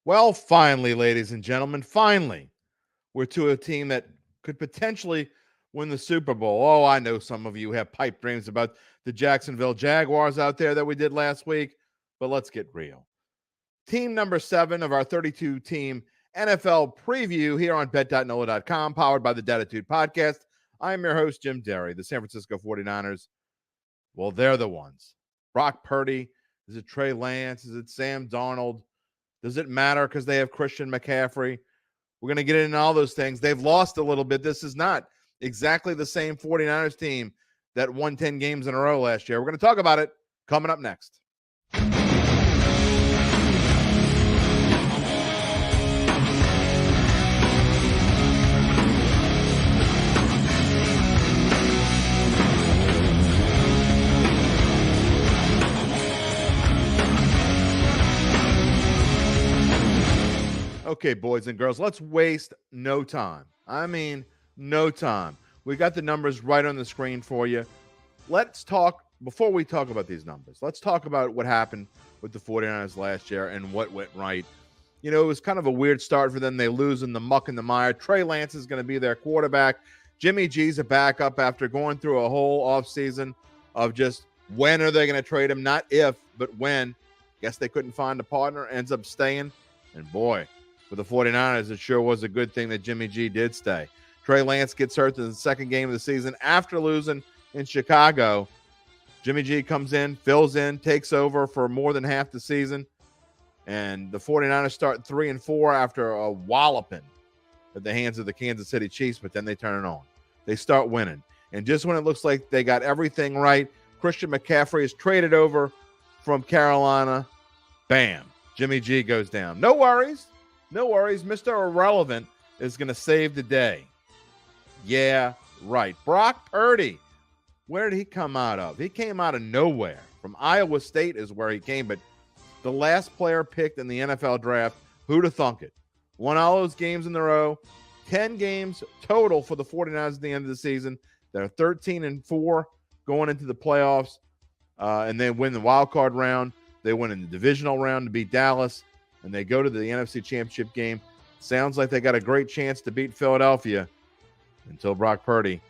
Well, finally, ladies and gentlemen, finally, we're to a team that could potentially win the Super Bowl. Oh, I know some of you have pipe dreams about the Jacksonville Jaguars out there that we did last week, but let's get real. Team number 7 of our 32 team NFL preview here on bet.nola.com, powered by the Dattitude Podcast. I am your host, Jim Derry. The San Francisco 49ers, well, they're the ones. Brock Purdy, is it Trey Lance? Is it Sam Darnold? Does it matter because they have Christian McCaffrey? We're going to get into all those things. They've lost a little bit. This is not exactly the same 49ers team that won 10 games in a row last year. We're going to talk about it coming up next. Okay, boys and girls, let's waste no time. I mean, no time. We got the numbers right on the screen for you. Let's talk, before we talk about these numbers, let's talk about what happened with the 49ers last year and what went right. You know, it was kind of a weird start for them. They lose in the muck and the mire. Trey Lance is going to be their quarterback. Jimmy G's a backup after going through a whole offseason of just when are they going to trade him? Not if, but when. Guess they couldn't find a partner. Ends up staying. And boy, for the 49ers, it sure was a good thing that Jimmy G did stay. Trey Lance gets hurt in the second game of the season after losing in Chicago. Jimmy G comes in, fills in, takes over for more than half the season. And the 49ers start 3-4 after a walloping at the hands of the Kansas City Chiefs, but then they turn it on. They start winning. And just when it looks like they got everything right, Christian McCaffrey is traded over from Carolina. Bam. Jimmy G goes down. No worries. No worries. Mr. Irrelevant is going to save the day. Yeah, right. Brock Purdy. Where did he come out of? He came out of nowhere. From Iowa State is where he came, but the last player picked in the NFL draft, who'd have thunk it? Won all those games in a row. 10 games total for the 49ers at the end of the season. They're 13-4 going into the playoffs, and they win the wild card round. They win in the divisional round to beat Dallas, and they go to the NFC Championship game. Sounds like they got a great chance to beat Philadelphia until Brock Purdy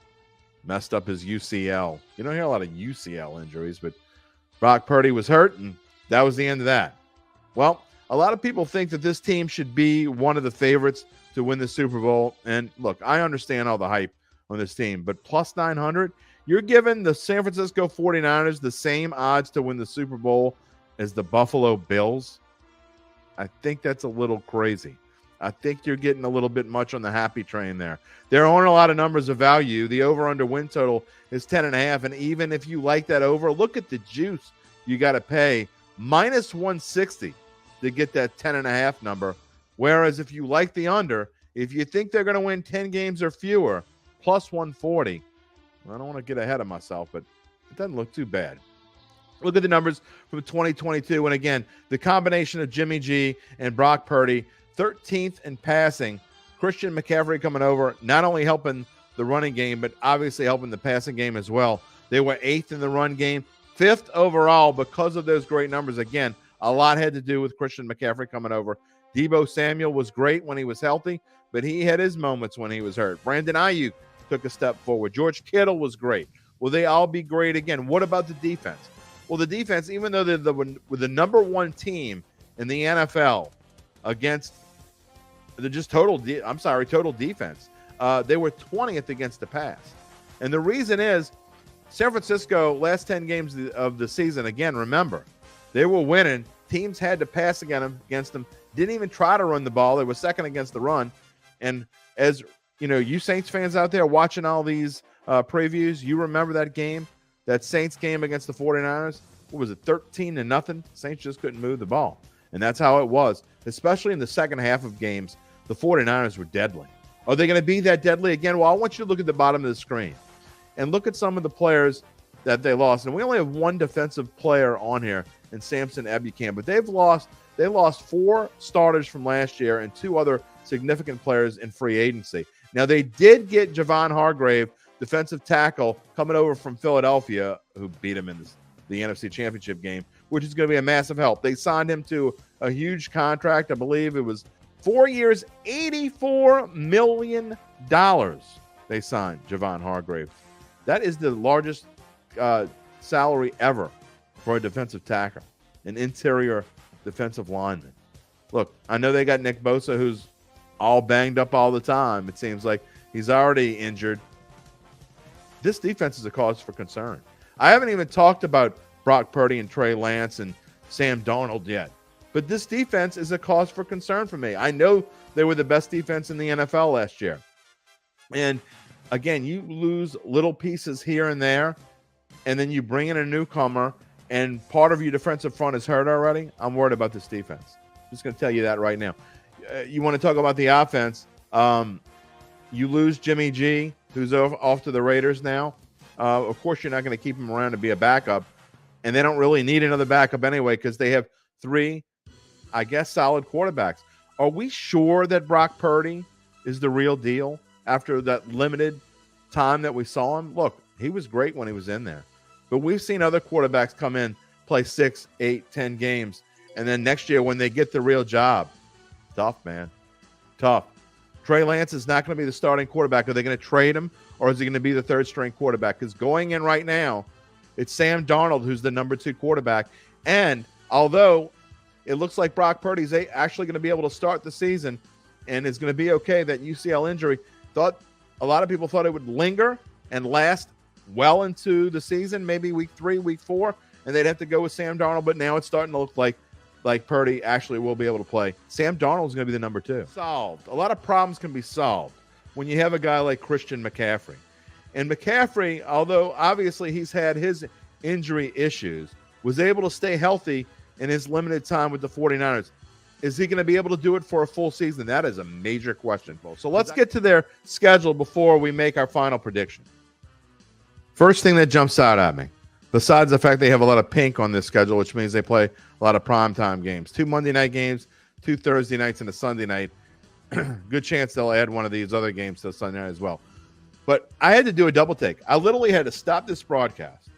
messed up his UCL. You don't hear a lot of UCL injuries, but Brock Purdy was hurt, and that was the end of that. Well, a lot of people think that this team should be one of the favorites to win the Super Bowl. And look, I understand all the hype on this team, but plus 900, you're giving the San Francisco 49ers the same odds to win the Super Bowl as the Buffalo Bills. I think that's a little crazy. I think you're getting a little bit much on the happy train there. There aren't a lot of numbers of value. The over-under win total is 10.5, and even if you like that over, look at the juice you got to pay, minus 160 to get that 10.5 number. Whereas if you like the under, if you think they're going to win 10 games or fewer, plus 140. I don't want to get ahead of myself, but it doesn't look too bad. Look at the numbers from 2022. And again, the combination of Jimmy G and Brock Purdy, 13th in passing. Christian McCaffrey coming over, not only helping the running game, but obviously helping the passing game as well. They were 8th in the run game, 5th overall because of those great numbers. Again, a lot had to do with Christian McCaffrey coming over. Deebo Samuel was great when he was healthy, but he had his moments when he was hurt. Brandon Ayuk took a step forward. George Kittle was great. Will they all be great again? What about the defense? Well, the defense, even though they're the number one team in the NFL against the just total defense, they were 20th against the pass. And the reason is San Francisco, last 10 games of the season, again, remember, they were winning. Teams had to pass against them. Didn't even try to run the ball. They were second against the run. And as you know, you Saints fans out there watching all these previews, you remember that game, that Saints game against the 49ers? What was it, 13-0? Saints just couldn't move the ball. And that's how it was, especially in the second half of games. The 49ers were deadly. Are they going to be that deadly again? Well, I want you to look at the bottom of the screen and look at some of the players that they lost. And we only have one defensive player on here in Samson Ebukam, but they lost 4 starters from last year and 2 other significant players in free agency. Now, they did get Javon Hargrave, defensive tackle, coming over from Philadelphia, who beat him in the NFC Championship game, which is going to be a massive help. They signed him to a huge contract. I believe it was 4 years, $84 million. They signed Javon Hargrave. That is the largest salary ever for a defensive tackle, an interior defensive lineman. Look, I know they got Nick Bosa, who's all banged up all the time. It seems like he's already injured. This defense is a cause for concern. I haven't even talked about Brock Purdy and Trey Lance and Sam Darnold yet. But this defense is a cause for concern for me. I know they were the best defense in the NFL last year. And again, you lose little pieces here and there, and then you bring in a newcomer, and part of your defensive front is hurt already. I'm worried about this defense. I'm just going to tell you that right now. You want to talk about the offense. You lose Jimmy G, who's off to the Raiders now. Of course, you're not going to keep him around to be a backup. And they don't really need another backup anyway because they have 3, I guess, solid quarterbacks. Are we sure that Brock Purdy is the real deal after that limited time that we saw him? Look, he was great when he was in there. But we've seen other quarterbacks come in, play 6, 8, 10 games. And then next year when they get the real job, tough, man. Tough. Trey Lance is not going to be the starting quarterback. Are they going to trade him, or is he going to be the third-string quarterback? Because going in right now, it's Sam Darnold who's the number 2 quarterback. And although it looks like Brock Purdy's actually going to be able to start the season and is going to be okay, that UCL injury, a lot of people thought it would linger and last well into the season, maybe week 3, week 4, and they'd have to go with Sam Darnold. But now it's starting to look like Purdy actually will be able to play. Sam Darnold is going to be the number 2. Solved. A lot of problems can be solved when you have a guy like Christian McCaffrey. And McCaffrey, although obviously he's had his injury issues, was able to stay healthy in his limited time with the 49ers. Is he going to be able to do it for a full season? That is a major question, folks. So let's get to their schedule before we make our final prediction. First thing that jumps out at me, besides the fact they have a lot of pink on this schedule, which means they play a lot of primetime games, 2 Monday night games, 2 Thursday nights, and a Sunday night. Good chance they'll add one of these other games to Sunday night as well. But I had to do a double take. I literally had to stop this broadcast.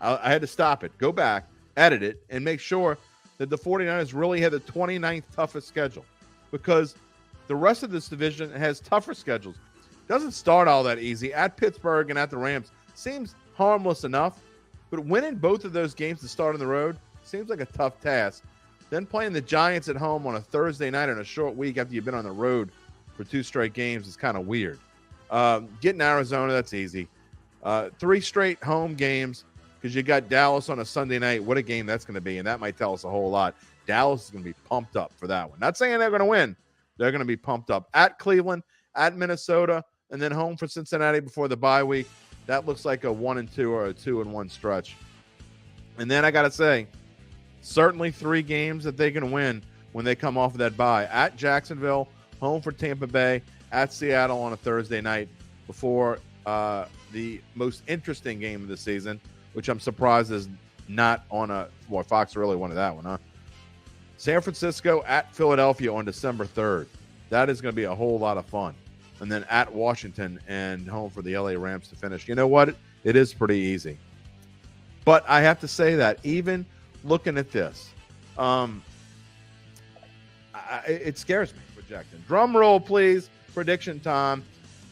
I had to stop it, go back, edit it, and make sure that the 49ers really had the 29th toughest schedule, because the rest of this division has tougher schedules. Doesn't start all that easy. At Pittsburgh and at the Rams seems harmless enough, but winning both of those games to start on the road seems like a tough task. Then playing the Giants at home on a Thursday night in a short week after you've been on the road for 2 straight games is kind of weird. Getting Arizona, that's easy. 3 straight home games because you got Dallas on a Sunday night. What a game that's going to be, and that might tell us a whole lot. Dallas is going to be pumped up for that one. Not saying they're going to win. They're going to be pumped up. At Cleveland, at Minnesota, and then home for Cincinnati before the bye week. That looks like a 1-2 or a 2-1 stretch. And then I got to say, certainly 3 games that they can win when they come off of that bye. At Jacksonville, home for Tampa Bay, at Seattle on a Thursday night before the most interesting game of the season, which I'm surprised is not on a – well, Fox really wanted that one, huh? San Francisco at Philadelphia on December 3rd. That is going to be a whole lot of fun. And then at Washington and home for the LA Rams to finish. You know what? It is pretty easy. But I have to say that even looking at this, it scares me projecting. Drum roll, please. Prediction time.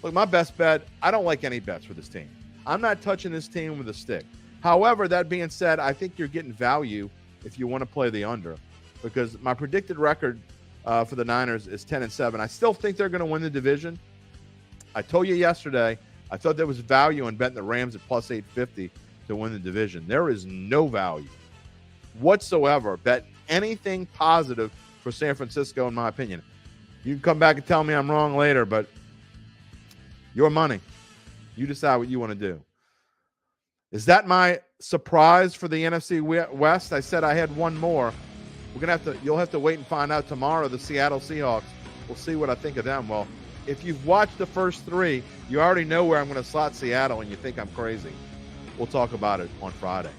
Look, my best bet, I don't like any bets for this team. I'm not touching this team with a stick. However, that being said, I think you're getting value if you want to play the under, because my predicted record for the Niners is 10-7. I still think they're going to win the division. I told you yesterday, I thought there was value in betting the Rams at plus 850 to win the division. There is no value whatsoever bet anything positive for San Francisco, in my opinion. You can come back and tell me I'm wrong later, but your money. You decide what you want to do. Is that my surprise for the NFC West? I said I had one more. You'll have to wait and find out tomorrow. The Seattle Seahawks. We'll see what I think of them. Well, if you've watched the first 3, you already know where I'm going to slot Seattle, and you think I'm crazy. We'll talk about it on Friday.